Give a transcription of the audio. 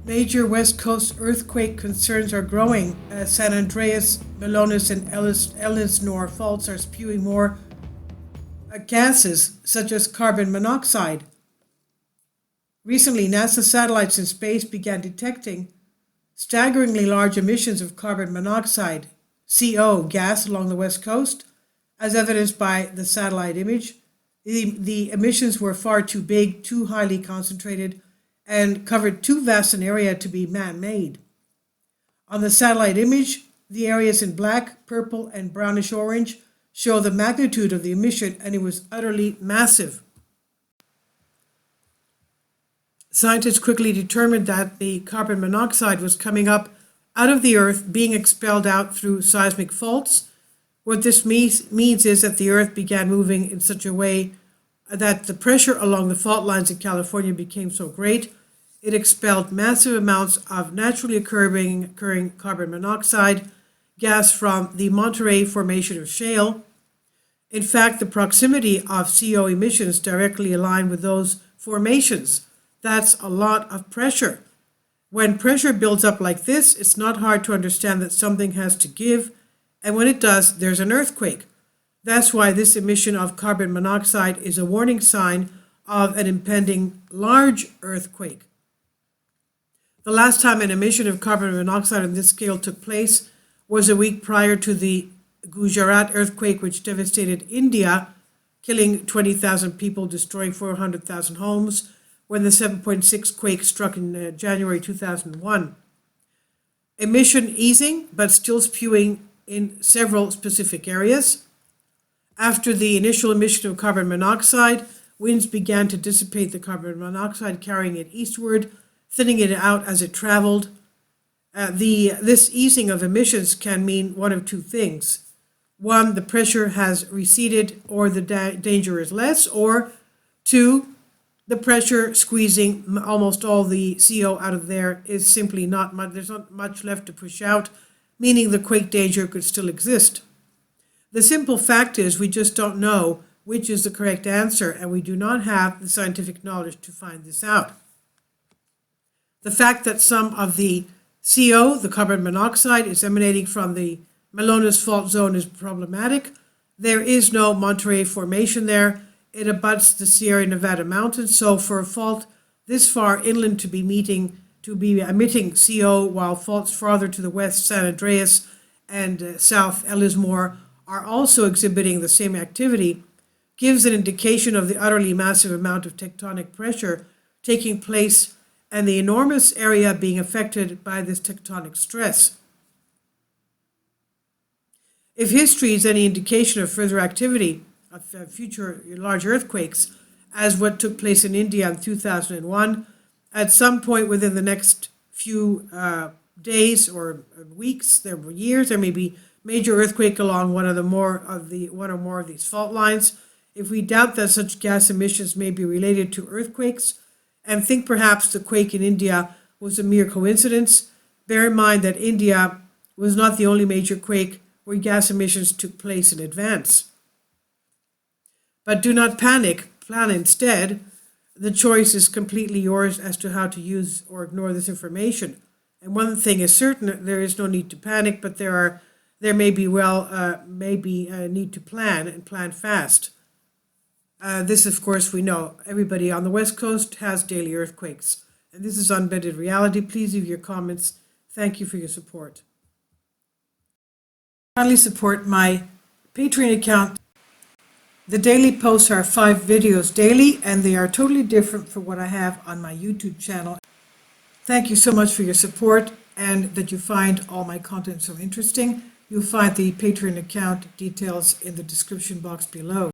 Major West Coast earthquake concerns are growing as San Andreas, Marianas, and Elsinore faults are spewing more gases such as carbon monoxide. Recently, NASA satellites in space began detecting staggeringly large emissions of carbon monoxide, CO, gas along the West Coast, as evidenced by the satellite image. The emissions were far too big, too highly concentrated, and covered too vast an area to be man-made. On the satellite image, the areas in black, purple, and brownish orange show the magnitude of the emission, and it was utterly massive. Scientists quickly determined that the carbon monoxide was coming up out of the Earth, being expelled out through seismic faults. What this means is that the Earth began moving in such a way that the pressure along the fault lines in California became so great, it expelled massive amounts of naturally occurring carbon monoxide gas from the Monterey Formation of shale. In fact, the proximity of CO emissions directly aligned with those formations. That's a lot of pressure. When pressure builds up like this, it's not hard to understand that something has to give, and when it does, there's an earthquake. That's why this emission of carbon monoxide is a warning sign of an impending large earthquake. The last time an emission of carbon monoxide on this scale took place was a week prior to the Gujarat earthquake, which devastated India, killing 20,000 people, destroying 400,000 homes, when the 7.6 quake struck in January 2001. Emission easing, but still spewing in several specific areas. After the initial emission of carbon monoxide, winds began to dissipate the carbon monoxide, carrying it eastward, thinning it out as it traveled. This easing of emissions can mean one of two things. One, the pressure has receded or the danger is less, or two, the pressure squeezing almost all the CO out of there is simply not much, there's not much left to push out, meaning the quake danger could still exist. The simple fact is we just don't know which is the correct answer, and we do not have the scientific knowledge to find this out. The fact that some of the CO, the carbon monoxide, is emanating from the Marianas fault zone is problematic. There is no Monterey Formation there. It abuts the Sierra Nevada mountains, so for a fault this far inland to be emitting CO, while faults farther to the west, San Andreas, and south, Elsinore, are also exhibiting the same activity, gives an indication of the utterly massive amount of tectonic pressure taking place and the enormous area being affected by this tectonic stress. If history is any indication of further activity of future large earthquakes, as what took place in India in 2001, at some point within the next few days or weeks, years, there may be major earthquake along one or more of these fault lines. If we doubt that such gas emissions may be related to earthquakes, and think perhaps the quake in India was a mere coincidence, bear in mind that India was not the only major quake where gas emissions took place in advance. But do not panic, plan instead. The choice is completely yours as to how to use or ignore this information. And one thing is certain, there is no need to panic, but there may be a need to plan, and plan fast. This, of course, we know. Everybody on the West Coast has daily earthquakes. And this is Unbended Reality. Please leave your comments. Thank you for your support. Kindly support my Patreon account. The daily posts are 5 videos daily, and they are totally different from what I have on my YouTube channel. Thank you so much for your support, and that you find all my content so interesting. You'll find the Patreon account details in the description box below.